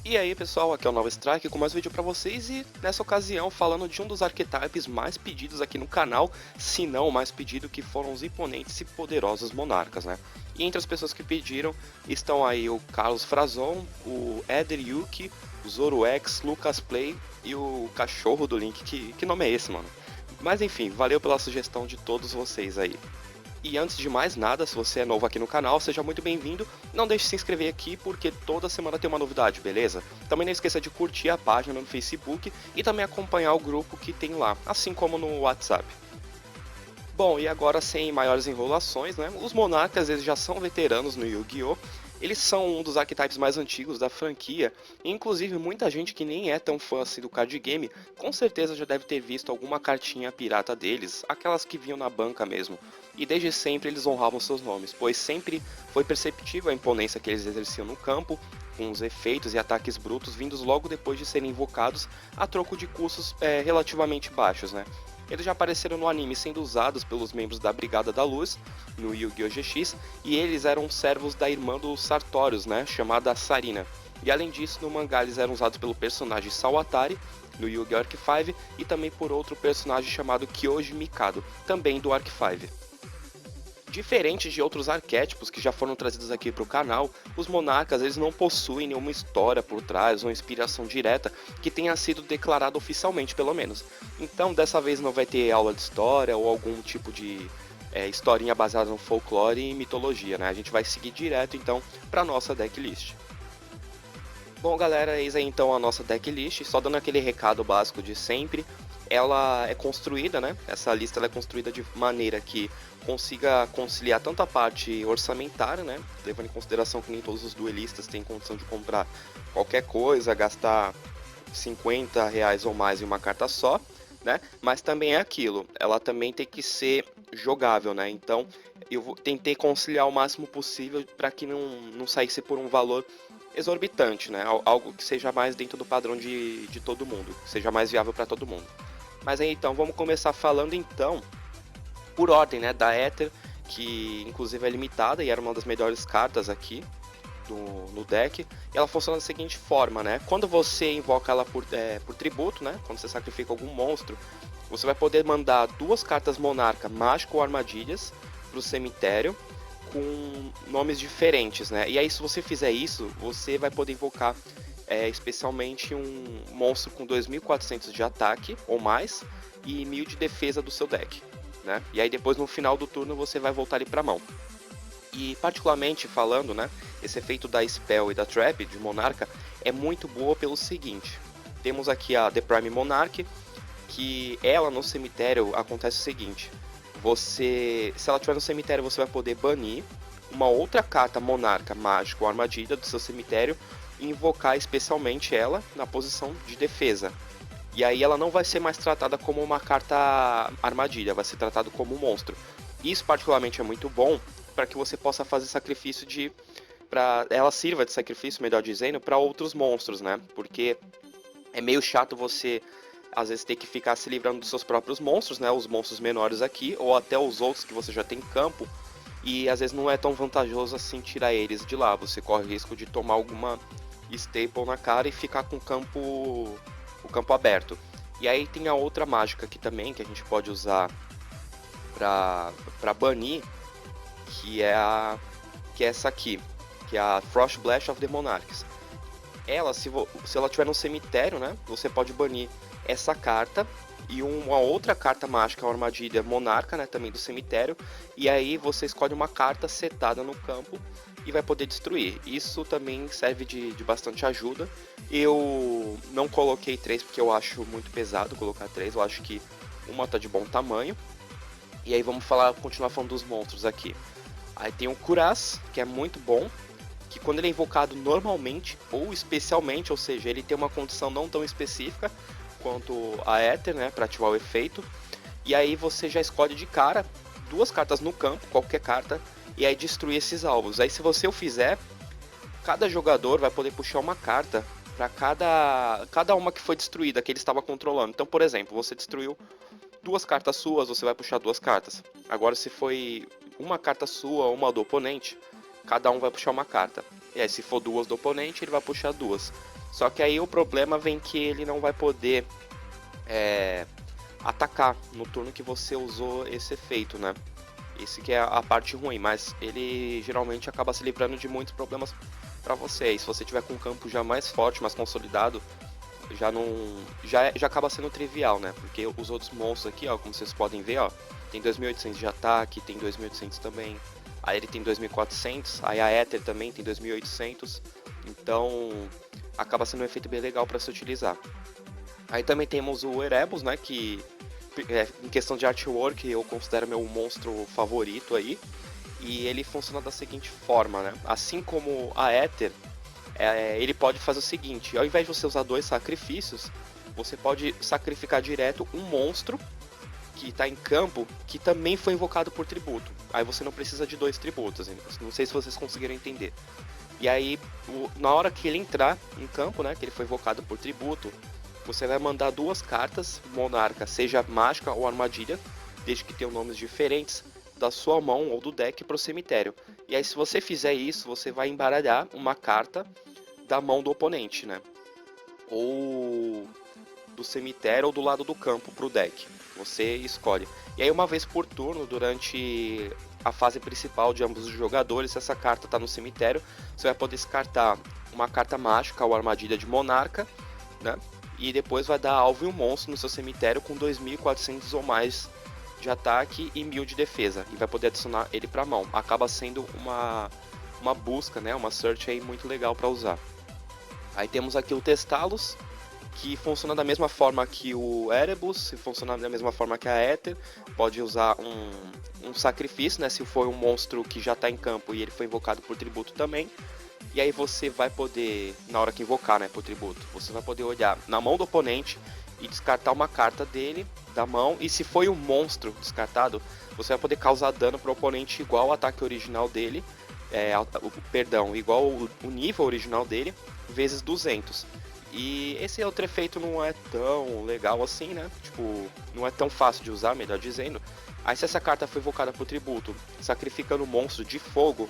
E aí pessoal, aqui é o Nova Strike com mais um vídeo pra vocês e nessa ocasião falando de um dos arquétipos mais pedidos aqui no canal, se não o mais pedido, que foram os imponentes e poderosos monarcas, né? E entre as pessoas que pediram estão aí o Carlos Frazon, o Eder Yuki, o Zoro X, Lucas Play e o cachorro do Link, que nome é esse, mano? Mas enfim, valeu pela sugestão de todos vocês aí. E antes de mais nada, se você é novo aqui no canal, seja muito bem-vindo. Não deixe de se inscrever aqui porque toda semana tem uma novidade, beleza? Também não esqueça de curtir a página no Facebook e também acompanhar o grupo que tem lá, assim como no WhatsApp. Bom, e agora sem maiores enrolações, né? Os monarcas eles já são veteranos no Yu-Gi-Oh! Eles são um dos arquétipos mais antigos da franquia, e inclusive muita gente que nem é tão fã assim do card game, com certeza já deve ter visto alguma cartinha pirata deles, aquelas que vinham na banca mesmo. E desde sempre eles honravam seus nomes, pois sempre foi perceptível a imponência que eles exerciam no campo, com os efeitos e ataques brutos vindos logo depois de serem invocados a troco de custos relativamente baixos, né? Eles já apareceram no anime sendo usados pelos membros da Brigada da Luz, no Yu-Gi-Oh! GX, e eles eram servos da irmã dos Sartorius, né, chamada Sarina. E além disso, no mangá eles eram usados pelo personagem Sawatari, no Yu-Gi-Oh! Arc 5, e também por outro personagem chamado Kyoji Mikado, também do Arc 5. Diferente de outros arquétipos que já foram trazidos aqui para o canal, os monarcas eles não possuem nenhuma história por trás ou inspiração direta que tenha sido declarada oficialmente, pelo menos. Então, dessa vez não vai ter aula de história ou algum tipo de historinha baseada no folclore e mitologia, né? A gente vai seguir direto então para nossa decklist. Bom, galera, eis aí então a nossa decklist, só dando aquele recado básico de sempre. Ela é construída, né? Essa lista ela é construída de maneira que consiga conciliar tanto a parte orçamentária, né? Levando em consideração que nem todos os duelistas têm condição de comprar qualquer coisa, gastar R$ 50 ou mais em uma carta só, né? Mas também é aquilo, ela também tem que ser jogável, né? Então tentei conciliar o máximo possível para que não saísse por um valor exorbitante, né? Algo que seja mais dentro do padrão de todo mundo, que seja mais viável para todo mundo. Mas aí então, vamos começar falando então por ordem, né, da Ether, que inclusive é limitada e era uma das melhores cartas aqui no deck. E ela funciona da seguinte forma, né? Quando você invoca ela por tributo, né? Quando você sacrifica algum monstro, você vai poder mandar duas cartas Monarca, Mágico ou Armadilhas para o cemitério com nomes diferentes, né? E aí, se você fizer isso, você vai poder invocar especialmente um monstro com 2.400 de ataque ou mais e 1.000 de defesa do seu deck, né? E aí depois no final do turno você vai voltar ele para mão. E particularmente falando, né, esse efeito da Spell e da Trap de Monarca é muito boa pelo seguinte. Temos aqui a The Prime Monarch, que ela no cemitério acontece o seguinte. Se ela estiver no cemitério, você vai poder banir uma outra carta Monarca, Mágico ou Armadilha do seu cemitério e invocar especialmente ela na posição de defesa. E aí ela não vai ser mais tratada como uma carta armadilha, vai ser tratado como um monstro. Isso particularmente é muito bom para que você possa fazer sacrifício para ela sirva de sacrifício, melhor dizendo, para outros monstros, né? Porque é meio chato você às vezes ter que ficar se livrando dos seus próprios monstros, né? Os monstros menores aqui ou até os outros que você já tem em campo. E às vezes não é tão vantajoso assim tirar eles de lá. Você corre o risco de tomar alguma staple na cara e ficar com o campo aberto. E aí tem a outra mágica aqui também que a gente pode usar para banir, que é essa aqui, que é a Frost Blast of the Monarchs. Ela, se ela estiver no cemitério, né, você pode banir essa carta e uma outra carta mágica, uma armadilha monarca, né, também do cemitério, e aí você escolhe uma carta setada no campo e vai poder destruir. Isso também serve de bastante ajuda. Eu não coloquei 3 porque eu acho muito pesado colocar 3, eu acho que uma tá de bom tamanho. E aí vamos continuar falando dos monstros aqui. Aí tem o Kuraz, que é muito bom, que quando ele é invocado normalmente ou especialmente, ou seja, ele tem uma condição não tão específica quanto a Ether, né, para ativar o efeito. E aí você já escolhe de cara duas cartas no campo, qualquer carta, e aí destruir esses alvos. Aí se você o fizer, cada jogador vai poder puxar uma carta para cada uma que foi destruída, que ele estava controlando. Então, por exemplo, você destruiu duas cartas suas, você vai puxar duas cartas. Agora, se foi uma carta sua ou uma do oponente, cada um vai puxar uma carta. E aí, se for duas do oponente, ele vai puxar duas. Só que aí o problema vem que ele não vai poder atacar no turno que você usou esse efeito, né? Esse que é a parte ruim, mas ele geralmente acaba se livrando de muitos problemas para você. E se você tiver com um campo já mais forte, mais consolidado, já não já acaba sendo trivial, né? Porque os outros monstros aqui, ó, como vocês podem ver, ó, tem 2.800 de ataque, tem 2.800 também. Aí ele tem 2.400, aí a Ether também tem 2.800. Então, acaba sendo um efeito bem legal para se utilizar. Aí também temos o Erebus, né, que em questão de artwork eu considero meu monstro favorito aí. E ele funciona da seguinte forma, né? Assim como a Ether, ele pode fazer o seguinte: ao invés de você usar dois sacrifícios, você pode sacrificar direto um monstro que está em campo que também foi invocado por tributo. Aí você não precisa de dois tributos, hein? Não sei se vocês conseguiram entender. E aí, na hora que ele entrar em campo, né, que ele foi invocado por tributo, você vai mandar duas cartas monarca, seja mágica ou armadilha, desde que tenham nomes diferentes, da sua mão ou do deck para o cemitério. E aí, se você fizer isso, você vai embaralhar uma carta da mão do oponente, né? Ou do cemitério ou do lado do campo para o deck. Você escolhe. E aí, uma vez por turno, durante a fase principal de ambos os jogadores, se essa carta está no cemitério, você vai poder descartar uma carta mágica ou armadilha de monarca, né? E depois vai dar alvo em um monstro no seu cemitério com 2.400 ou mais de ataque e 1.000 de defesa. E vai poder adicionar ele para a mão. Acaba sendo uma busca, né? Uma search aí muito legal para usar. Aí temos aqui o Testalos, que funciona da mesma forma que o Erebus, funciona da mesma forma que a Ether. Pode usar um sacrifício, né? Se for um monstro que já está em campo e ele foi invocado por tributo também. E aí você vai poder, na hora que invocar, né, por tributo, você vai poder olhar na mão do oponente e descartar uma carta dele, da mão. E se foi um monstro descartado, você vai poder causar dano para o oponente igual ao ataque original dele, igual o nível original dele, vezes 200. E esse outro efeito não é tão legal assim, né? Tipo, não é tão fácil de usar, melhor dizendo. Aí se essa carta foi invocada por tributo, sacrificando um monstro de fogo,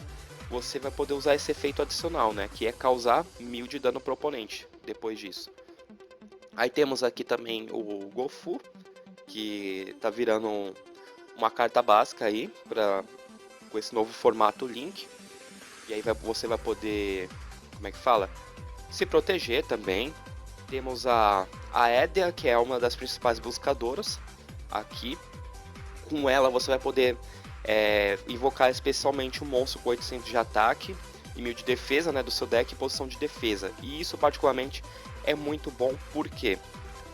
você vai poder usar esse efeito adicional, né? Que é causar 1.000 de dano pro oponente, depois disso. Aí temos aqui também o Gofu, que tá virando uma carta básica aí, com esse novo formato Link. E aí você vai poder, como é que fala? Se proteger também. Temos a Edea, que é uma das principais buscadoras aqui. Com ela você vai poder invocar especialmente um monstro com 800 de ataque e 1.000 de defesa, né, do seu deck em posição de defesa. E isso particularmente é muito bom, por quê?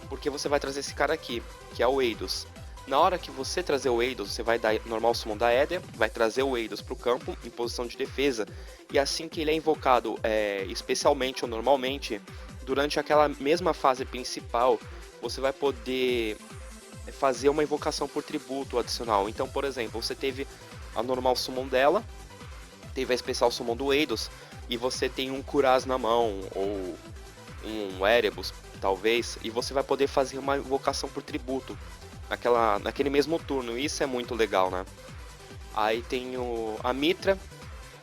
Porque você vai trazer esse cara aqui, que é o Eidos. Na hora que você trazer o Eidos, você vai dar normal summon da Edea, vai trazer o Eidos para o campo em posição de defesa, e assim que ele é invocado especialmente ou normalmente, durante aquela mesma fase principal, você vai poder fazer uma invocação por tributo adicional. Então, por exemplo, você teve a normal summon dela, teve a especial summon do Eidos, e você tem um Kuraz na mão, ou um Erebus, talvez, e você vai poder fazer uma invocação por tributo naquele mesmo turno. Isso é muito legal, né? Aí tem a Mitra,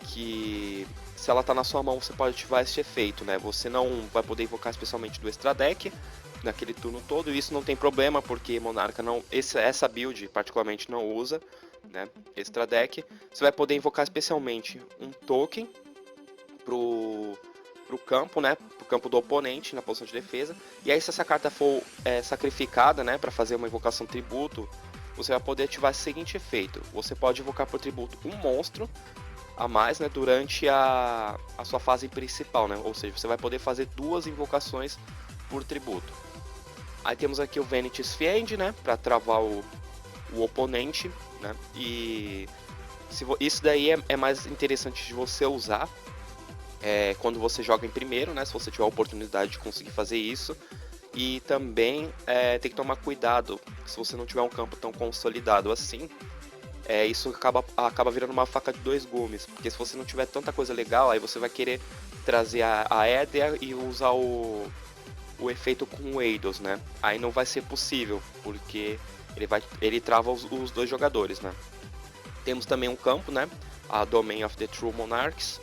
que se ela tá na sua mão você pode ativar esse efeito, né? Você não vai poder invocar especialmente do extra deck naquele turno todo, e isso não tem problema, porque Monarca não, essa build particularmente não usa, né, extra deck. Você vai poder invocar especialmente um token pro campo, né, pro campo do oponente na posição de defesa. E aí se essa carta for sacrificada, né, para fazer uma invocação tributo, você vai poder ativar esse seguinte efeito: você pode invocar por tributo um monstro a mais, né, durante a sua fase principal, né, ou seja, você vai poder fazer duas invocações por tributo. Aí temos aqui o Vanity's Fiend, né, para travar o oponente, né, e isso daí é mais interessante de você usar quando você joga em primeiro, né, se você tiver a oportunidade de conseguir fazer isso. E também tem que tomar cuidado se você não tiver um campo tão consolidado assim. Isso acaba virando uma faca de dois gumes, porque se você não tiver tanta coisa legal, aí você vai querer trazer a Edea e usar o efeito com o Eidos, né? Aí não vai ser possível, porque ele trava os dois jogadores, né? Temos também um campo, né? A Domain of the True Monarchs,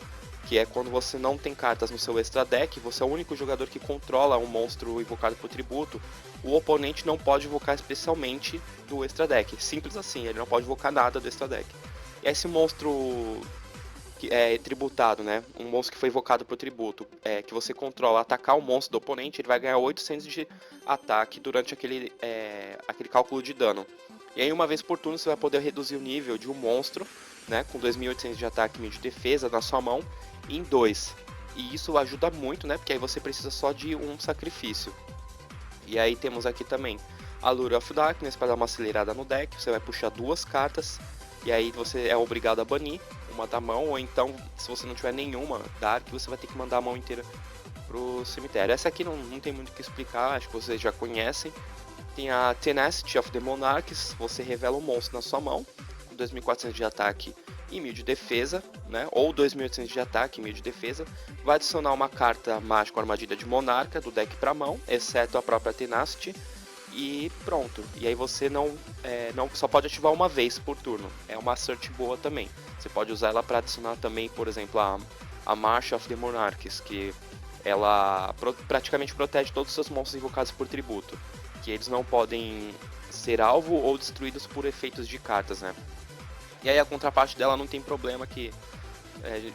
que é quando você não tem cartas no seu extra deck, você é o único jogador que controla um monstro invocado por tributo, o oponente não pode invocar especialmente do extra deck, simples assim, ele não pode invocar nada do extra deck. E esse monstro que é tributado, né, um monstro que foi invocado por tributo, que você controla, atacar o monstro do oponente, ele vai ganhar 800 de ataque durante aquele cálculo de dano. E aí uma vez por turno você vai poder reduzir o nível de um monstro, né, com 2.800 de ataque e 1.000 de defesa na sua mão, em 2. E isso ajuda muito, né, porque aí você precisa só de um sacrifício. E aí temos aqui também a Lure of Darkness para dar uma acelerada no deck, você vai puxar 2 cartas, e aí você é obrigado a banir uma da mão, ou então, se você não tiver nenhuma Dark, você vai ter que mandar a mão inteira pro cemitério. Essa aqui não tem muito o que explicar, acho que vocês já conhecem. Tem a Tenacity of the Monarchs, você revela um monstro na sua mão, com 2.400 de ataque e 1.000 de defesa, né? Ou 2.800 de ataque e 1.000 de defesa. Vai adicionar uma carta mágica armadilha de monarca do deck para mão, exceto a própria Tenacity, e pronto. E aí você não só pode ativar uma vez por turno, é uma search boa também. Você pode usar ela para adicionar também, por exemplo, a March of the Monarchs, que ela praticamente protege todos os seus monstros invocados por tributo, que eles não podem ser alvo ou destruídos por efeitos de cartas, né? E aí a contraparte dela não tem problema, que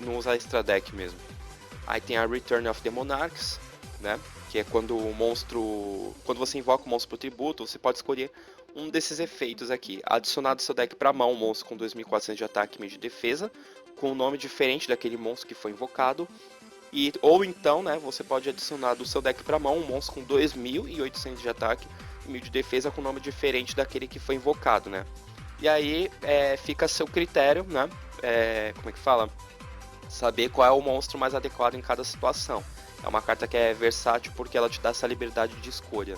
não usa extra deck mesmo. Aí tem a Return of the Monarchs, né? Que é quando você invoca o monstro por tributo, você pode escolher um desses efeitos aqui. Adicionar do seu deck para mão um monstro com 2.400 de ataque e 1.000 de defesa, com um nome diferente daquele monstro que foi invocado. Ou então, né, você pode adicionar do seu deck para mão um monstro com 2.800 de ataque e 1.000 de defesa com nome diferente daquele que foi invocado, né? E aí fica a seu critério, né? Como é que fala? Saber qual é o monstro mais adequado em cada situação. É uma carta que é versátil porque ela te dá essa liberdade de escolha.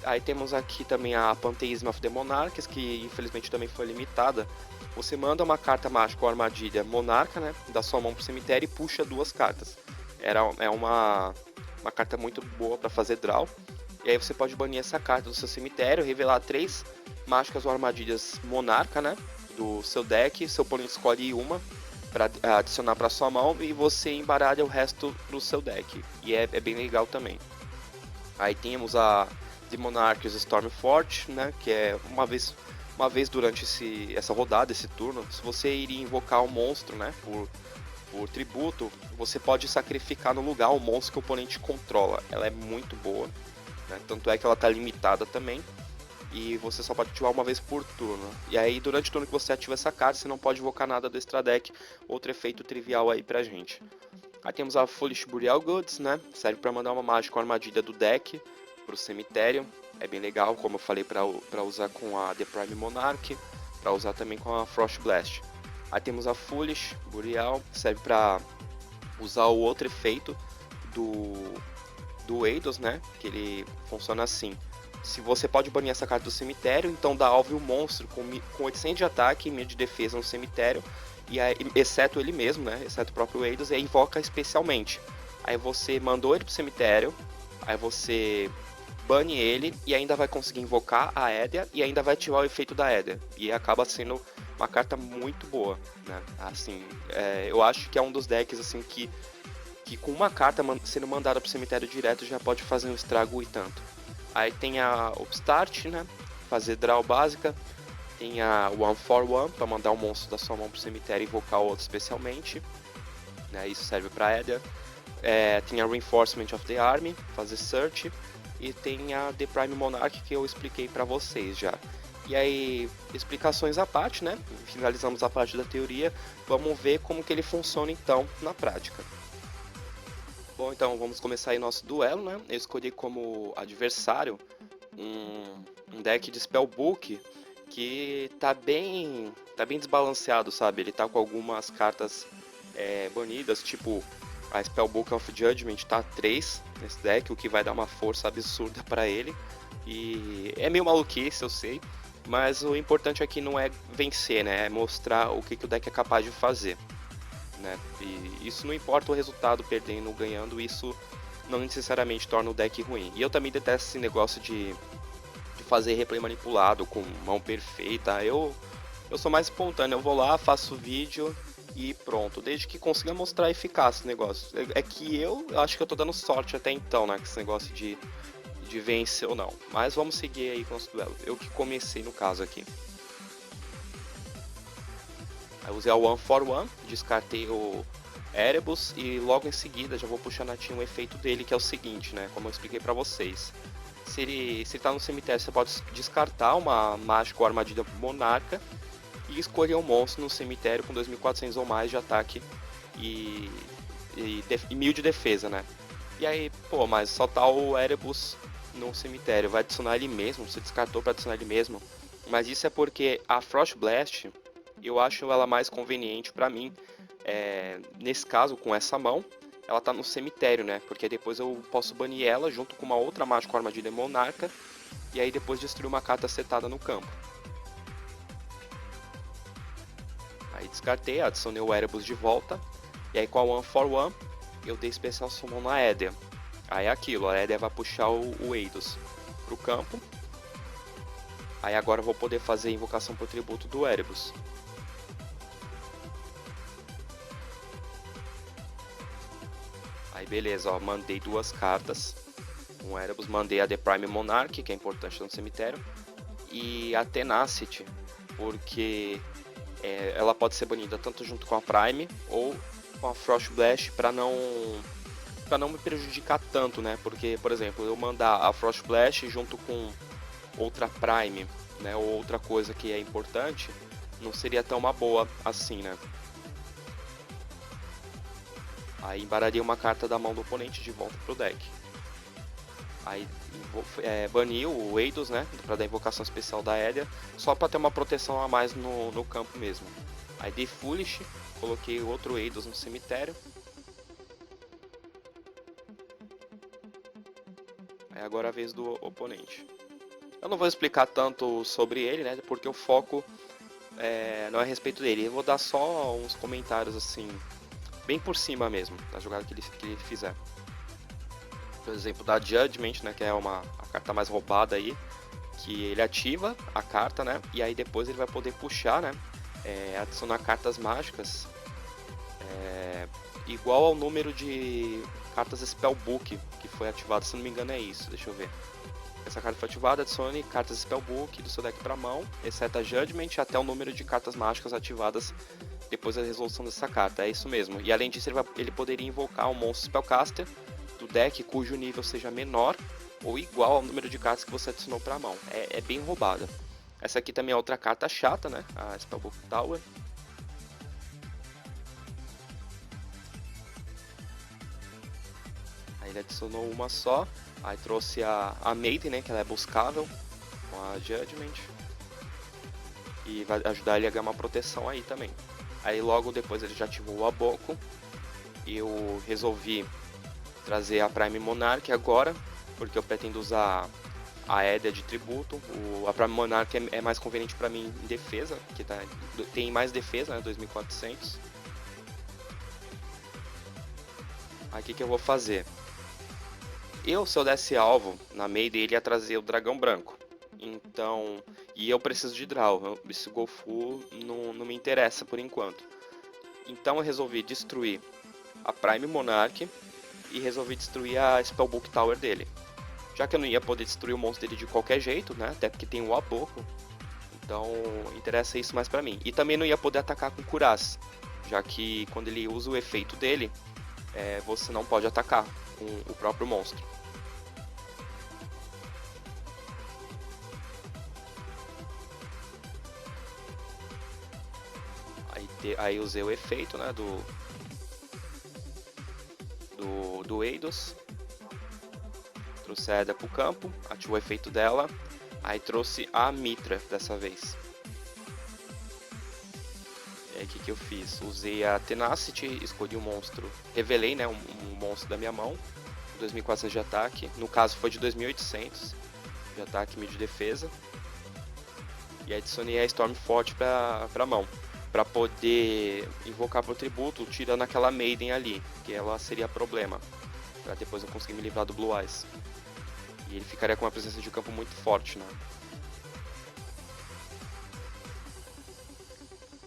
Aí temos aqui também a Pantheism of the Monarchs, que infelizmente também foi limitada. Você manda uma carta mágica ou armadilha monarca, né, da sua mão pro cemitério e puxa 2 cartas. É uma carta muito boa para fazer draw. E aí você pode banir essa carta do seu cemitério, revelar 3 mágicas ou armadilhas monarca, né, do seu deck. Seu oponente escolhe uma para adicionar para sua mão e você embaralha o resto pro seu deck. E é bem legal também. Aí temos a The Monarchs Stormforge, né, que é uma vez durante essa rodada, esse turno, se você iria invocar um monstro, né, por tributo, você pode sacrificar no lugar o monstro que o oponente controla. Ela é muito boa, né, tanto é que ela está limitada também, e você só pode ativar uma vez por turno. E aí, durante o turno que você ativa essa carta, você não pode invocar nada do extra deck, outro efeito trivial aí pra gente. Aí temos a Foolish Burial Goods, né, serve para mandar uma mágica ou armadilha do deck pro cemitério. É bem legal, como eu falei, para usar com a The Prime Monarch, para usar também com a Frost Blast. Aí temos a Foolish Burial, serve para usar o outro efeito do Eidos, né? Que ele funciona assim. Se você pode banir essa carta do cemitério, então dá alvo um monstro com 800 de ataque e 1.000 de defesa no cemitério, e aí, exceto ele mesmo, né? Exceto o próprio Eidos, e aí invoca especialmente. Aí você mandou ele pro cemitério, aí você bane ele e ainda vai conseguir invocar a Edea e ainda vai ativar o efeito da Edea. E acaba sendo uma carta muito boa, né? Assim, eu acho que é um dos decks assim que com uma carta sendo mandada pro cemitério direto já pode fazer um estrago e tanto. Aí tem a Upstart, né? Fazer draw básica. Tem a One for One para mandar um monstro da sua mão pro cemitério e invocar o outro especialmente, né? Isso serve para Edea. Tem a Reinforcement of the Army, fazer search. E tem a The Prime Monarch que eu expliquei para vocês já. E aí, explicações à parte, né? Finalizamos a parte da teoria. Vamos ver como que ele funciona então na prática. Bom, então vamos começar aí nosso duelo, né? Eu escolhi como adversário um deck de Spellbook que tá bem desbalanceado, sabe? Ele tá com algumas cartas banidas, tipo a Spellbook of Judgment tá 3 nesse deck, o que vai dar uma força absurda para ele. E é meio maluquice, eu sei, mas o importante aqui não é vencer, né? É mostrar o que o deck é capaz de fazer, né? E isso não importa o resultado, perdendo ou ganhando, isso não necessariamente torna o deck ruim. E eu também detesto esse negócio de fazer replay manipulado com mão perfeita. Eu sou mais espontâneo, eu vou lá, faço vídeo e pronto. Desde que consiga mostrar eficácia esse negócio. É que eu acho que eu tô dando sorte até então, né? Com esse negócio de vencer ou não. Mas vamos seguir aí com o nosso duelo. Eu que comecei no caso aqui. Aí usei a One for One, descartei o Erebus e logo em seguida já vou puxar na tinha um efeito dele, que é o seguinte, né? Como eu expliquei pra vocês. Se ele tá no cemitério, você pode descartar uma mágica ou armadilha monarca e escolher um monstro no cemitério com 2.400 ou mais de ataque e 1.000 de defesa, né? E aí, pô, mas só tá o Erebus no cemitério, vai adicionar ele mesmo, você descartou para adicionar ele mesmo. Mas isso é porque a Frost Blast, eu acho ela mais conveniente para mim, nesse caso, com essa mão, ela tá no cemitério, né? Porque depois eu posso banir ela junto com uma outra mágica armadilha monarca, e aí depois destruir uma carta setada no campo. Aí descartei, adicionei o Erebus de volta, e aí com a One for One, eu dei Special Summon na Edea. Aí é aquilo, a Edea vai puxar o Eidos pro campo. Aí agora eu vou poder fazer a invocação por tributo do Erebus. Aí beleza, ó, mandei duas cartas. Um Erebus, mandei a The Prime Monarch, que é importante no cemitério. E a Tenacity, porque ela pode ser banida tanto junto com a Prime ou com a Frost Blast para não me prejudicar tanto, né? Porque, por exemplo, eu mandar a Frost Blast junto com outra Prime, né, ou outra coisa que é importante, não seria tão uma boa assim, né? Aí embararia uma carta da mão do oponente de volta pro deck. Aí baniu o Eidos, né, para dar invocação especial da Edea, só para ter uma proteção a mais no campo mesmo. Aí dei Foolish, coloquei outro Eidos no cemitério. Aí agora é a vez do oponente. Eu não vou explicar tanto sobre ele, né, porque o foco não é a respeito dele. Eu vou dar só uns comentários assim, bem por cima mesmo, da jogada que ele fizer. Por exemplo, da Judgment, né, que é a carta mais roubada aí, que ele ativa a carta, né, e aí depois ele vai poder puxar, né, adicionar cartas mágicas igual ao número de cartas Spellbook que foi ativado, se não me engano é isso, deixa eu ver. Essa carta foi ativada, adicione cartas Spellbook do seu deck para mão, exceto a Judgment, até o número de cartas mágicas ativadas depois da resolução dessa carta, é isso mesmo. E além disso, ele poderia invocar um monstro Spellcaster do deck cujo nível seja menor ou igual ao número de cartas que você adicionou para a mão. É bem roubada. Essa aqui também é outra carta chata, né? A Spellbook Tower. Aí ele adicionou uma só. Aí trouxe a Maiden, né? Que ela é buscável com a Judgment. E vai ajudar ele a ganhar uma proteção aí também. Aí logo depois ele já ativou o Aboko. Eu resolvi trazer a Prime Monarch agora, porque eu pretendo usar a Edea de tributo. A Prime Monarch é mais conveniente para mim em defesa, que tem mais defesa, né, 2.400. Aí o que eu vou fazer? Se eu desse alvo na Maiden, ele ia trazer o Dragão Branco. Então, e eu preciso de draw, esse Golfu não me interessa por enquanto. Então eu resolvi destruir a Prime Monarch e resolvi destruir a Spellbook Tower dele. Já que eu não ia poder destruir o monstro dele de qualquer jeito, né? Até porque tem o Aboko. Então interessa isso mais pra mim. E também não ia poder atacar com Cuirass, já que quando ele usa o efeito dele, você não pode atacar com o próprio monstro. Aí usei o efeito, né, do Eidos. Trouxe a Edea pro campo, ativou o efeito dela. Aí trouxe a Mitra dessa vez. E aí o que eu fiz? Usei a Tenacity, escolhi um monstro. Revelei, né, um monstro da minha mão. 2.400 de ataque. No caso foi de 2.800 de ataque e de defesa. E adicionei a Stormforge pra mão. Pra poder invocar pro tributo, tirando aquela Maiden ali. Que ela seria problema. Pra depois eu conseguir me livrar do Blue Eyes. E ele ficaria com uma presença de campo muito forte, né?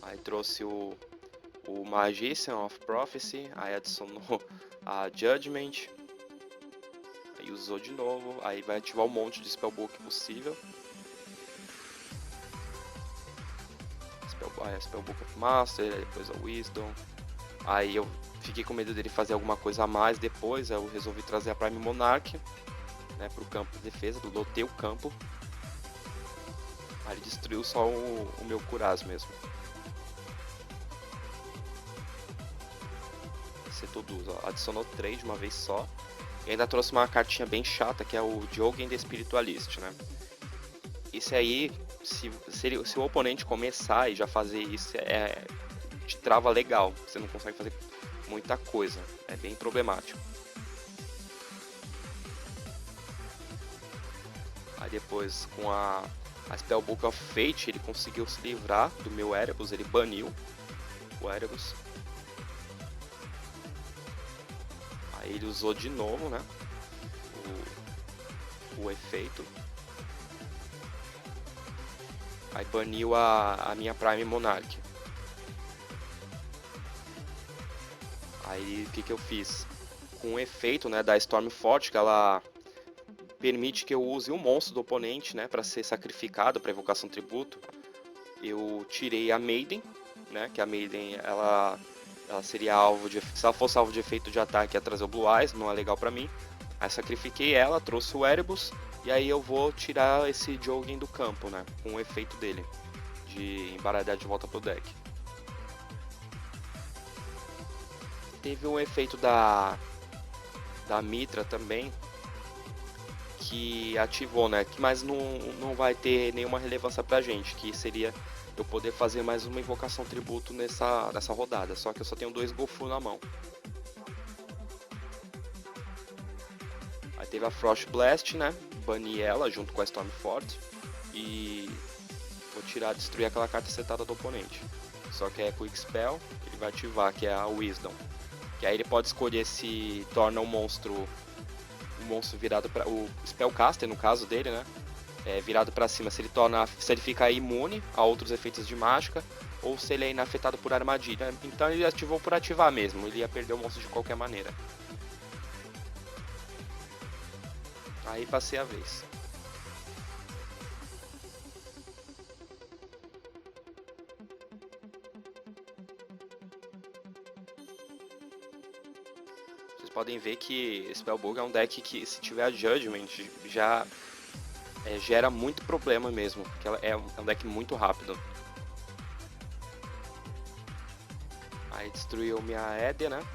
Aí trouxe o Magician of Prophecy, aí adicionou a Judgment, aí usou de novo, aí vai ativar um monte de Spellbook possível. Spellbook of Master, depois a Wisdom. Aí eu fiquei com medo dele fazer alguma coisa a mais depois, aí eu resolvi trazer a Prime Monarch, né, pro campo de defesa, lotei o campo. Aí ele destruiu só o meu Curaz mesmo. Setou duas, ó. Adicionou 3 de uma vez só. E ainda trouxe uma cartinha bem chata, que é o Jogen the Spiritualist, né? Esse aí, se o oponente começar e já fazer isso, te trava legal. Você não consegue fazer muita coisa. É bem problemático. Aí depois, com a Spellbook of Fate, ele conseguiu se livrar do meu Erebus. Ele baniu o Erebus. Aí ele usou de novo, né, o efeito. Aí baniu a minha Prime Monarch. Aí o que eu fiz? Com o efeito, né, da Stormforge, que ela permite que eu use um monstro do oponente, né, para ser sacrificado para evocação tributo. Eu tirei a Maiden, né, que a Maiden ela seria alvo de, se ela fosse alvo de efeito de ataque, ia trazer o Blue Eyes, não é legal para mim. Aí sacrifiquei ela, trouxe o Erebus, e aí eu vou tirar esse Jogen do campo, né, com o efeito dele de embaralhar de volta pro deck. Teve um efeito da Mitra também, que ativou, né? Mas não vai ter nenhuma relevância pra gente, que seria eu poder fazer mais uma invocação tributo nessa rodada, só que eu só tenho 2 Golfu na mão. Aí teve a Frost Blast, né? Bani ela junto com a Stormforge e vou destruir aquela carta setada do oponente. Só que é Quick Spell, ele vai ativar, que é a Wisdom. Que aí ele pode escolher se torna um monstro virado para o Spellcaster, no caso dele, né? Virado para cima, se ele fica imune a outros efeitos de mágica ou se ele é inafetado por armadilha. Então ele ativou por ativar mesmo, ele ia perder o monstro de qualquer maneira. Aí passei a vez. Vocês podem ver que Spellbook é um deck que, se tiver a Judgment, já gera muito problema mesmo, porque ela é um deck muito rápido. Aí destruiu minha Eder, né?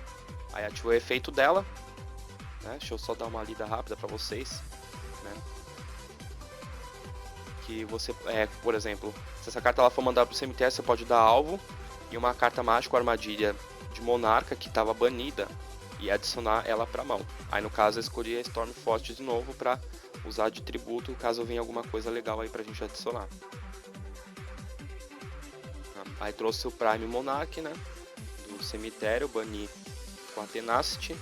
Aí ativou o efeito dela, né? Deixa eu só dar uma lida rápida pra vocês, né? Que você, por exemplo, se essa carta ela for mandada pro cemitério, você pode dar alvo e uma carta mágica ou armadilha de Monarca que estava banida e adicionar ela pra mão. Aí no caso eu escolhi a Stormforge de novo pra usar de tributo caso venha alguma coisa legal aí pra gente adicionar. Aí trouxe o Prime Monarch, né, do cemitério, bani com a Tenacity.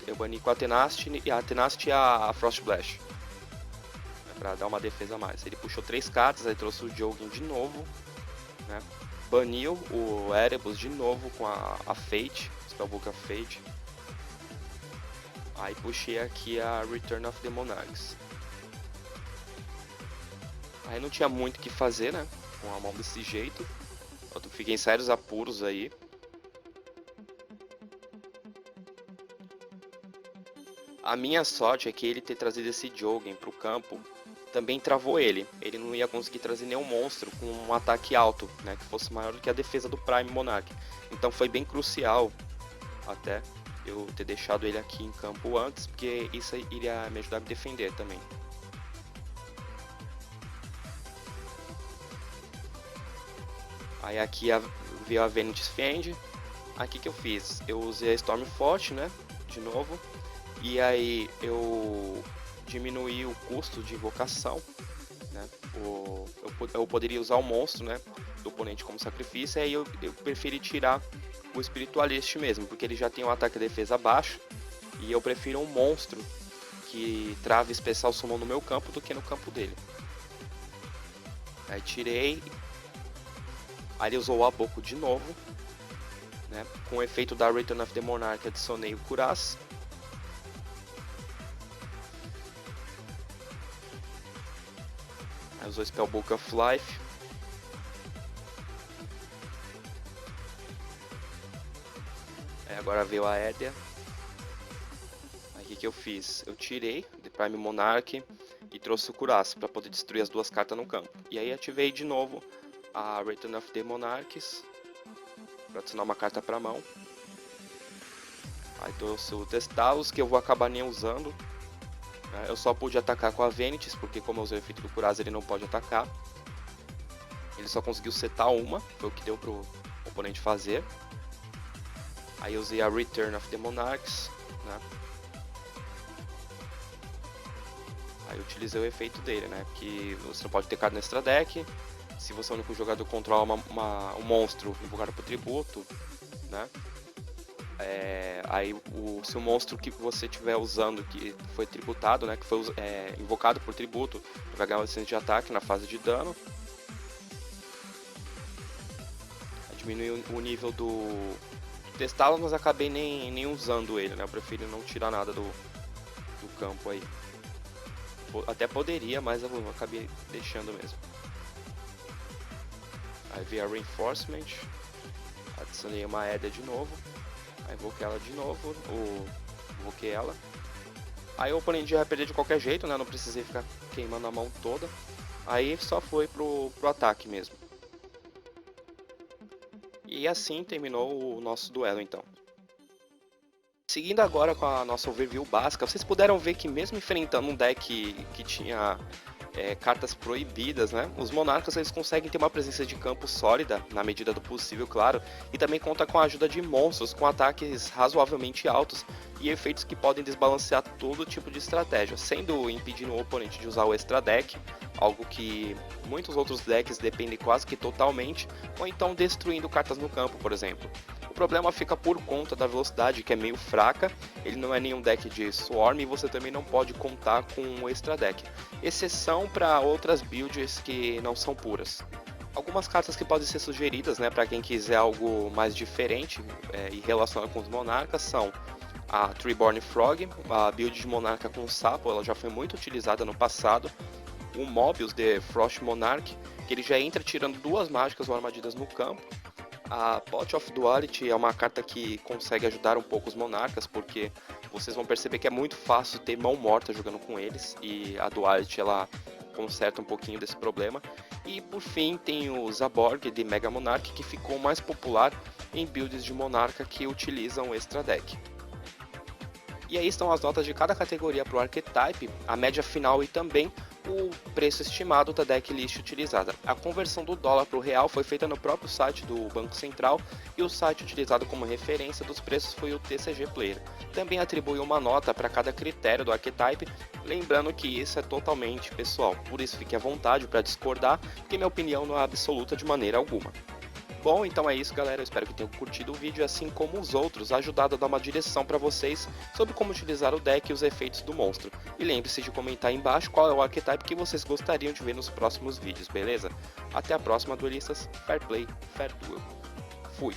Eu bani com a Tenacity e a Frost Blast, né, pra dar uma defesa a mais. Ele puxou 3 cartas, aí trouxe o Jogen de novo, né, baniu o Erebus de novo com a Fate, Spellbook of Fate. Aí puxei aqui a Return of the Monarchs. Aí não tinha muito o que fazer, né? Com a mão desse jeito. Eu fiquei em sérios apuros aí. A minha sorte é que ele ter trazido esse Jogen pro campo também travou ele. Ele não ia conseguir trazer nenhum monstro com um ataque alto, né? Que fosse maior do que a defesa do Prime Monarch. Então foi bem crucial até eu ter deixado ele aqui em campo antes, porque isso iria me ajudar a me defender também. Aí aqui veio a Venice Fiend. Aqui que eu fiz? Eu usei a Stormforge, né? De novo. E aí eu diminuí o custo de invocação, né? Eu poderia usar o monstro, né, do oponente como sacrifício, e aí eu preferi tirar o Spiritualist mesmo, porque ele já tem um ataque e defesa baixo, e eu prefiro um monstro que trave especial summon no meu campo do que no campo dele. Aí tirei, Aí ele usou o Aboku de novo, né? Com o efeito da Return of the Monarch, adicionei o Cuirass. Aí usou o Spellbook of Life. Aí agora veio a Edea. Aí o que eu fiz? Eu tirei de Prime Monarch e trouxe o Cuirass para poder destruir as duas cartas no campo. E aí ativei de novo a Return of the Monarchs para adicionar uma carta para mão. Aí trouxe o Testalos, que eu vou acabar nem usando. Eu só pude atacar com a Vanities, porque como eu usei o efeito do Cuirass ele não pode atacar. Ele só conseguiu setar uma, foi o que deu pro oponente fazer. Aí eu usei a Return of the Monarchs, né? Aí eu utilizei o efeito dele, né? Que você não pode ter carta no extra deck. Se você é o único jogador que controla um monstro invocado por tributo, né? Aí se o monstro que você estiver usando, que foi tributado, né? Que foi invocado por tributo, vai ganhar uma licença de ataque na fase de dano. Diminuiu o nível do Testá-lo, mas acabei nem usando ele, né? Eu prefiro não tirar nada do campo aí. Até poderia, mas eu acabei deixando mesmo. Aí veio a Reinforcement, adicionei uma Edea de novo, aí invoquei ela de novo, invoquei ela. Aí o oponente já ia perder de qualquer jeito, né? Não precisei ficar queimando a mão toda. Aí só foi pro ataque mesmo. E assim terminou o nosso duelo então. Seguindo agora com a nossa overview básica, vocês puderam ver que mesmo enfrentando um deck que tinha cartas proibidas, né? Os monarcas eles conseguem ter uma presença de campo sólida, na medida do possível, claro, e também conta com a ajuda de monstros com ataques razoavelmente altos e efeitos que podem desbalancear todo tipo de estratégia, sendo impedindo o oponente de usar o extra deck, algo que muitos outros decks dependem quase que totalmente, ou então destruindo cartas no campo, por exemplo. O problema fica por conta da velocidade, que é meio fraca, ele não é nenhum deck de Swarm e você também não pode contar com o extra deck, exceção para outras builds que não são puras. Algumas cartas que podem ser sugeridas, né, para quem quiser algo mais diferente e relacionado com os monarcas são a Treeborn Frog, a build de monarca com sapo, ela já foi muito utilizada no passado. O Mobius de Frost Monarch, que ele já entra tirando duas mágicas ou armadilhas no campo. A Pot of Duality é uma carta que consegue ajudar um pouco os monarcas, porque vocês vão perceber que é muito fácil ter mão morta jogando com eles, e a Duality ela conserta um pouquinho desse problema. E por fim tem o Zaborg de Mega Monarch, que ficou mais popular em builds de monarca que utilizam o extra deck. E aí estão as notas de cada categoria para o Archetype, a média final e também o preço estimado da decklist utilizada. A conversão do dólar para o real foi feita no próprio site do Banco Central e o site utilizado como referência dos preços foi o TCG Player. Também atribuiu uma nota para cada critério do Archetype, lembrando que isso é totalmente pessoal, por isso fique à vontade para discordar, porque minha opinião não é absoluta de maneira alguma. Bom, então é isso galera, eu espero que tenham curtido o vídeo assim como os outros, ajudado a dar uma direção para vocês sobre como utilizar o deck e os efeitos do monstro. E lembre-se de comentar aí embaixo qual é o archetype que vocês gostariam de ver nos próximos vídeos, beleza? Até a próxima, duelistas. Fair play, fair duel. Fui!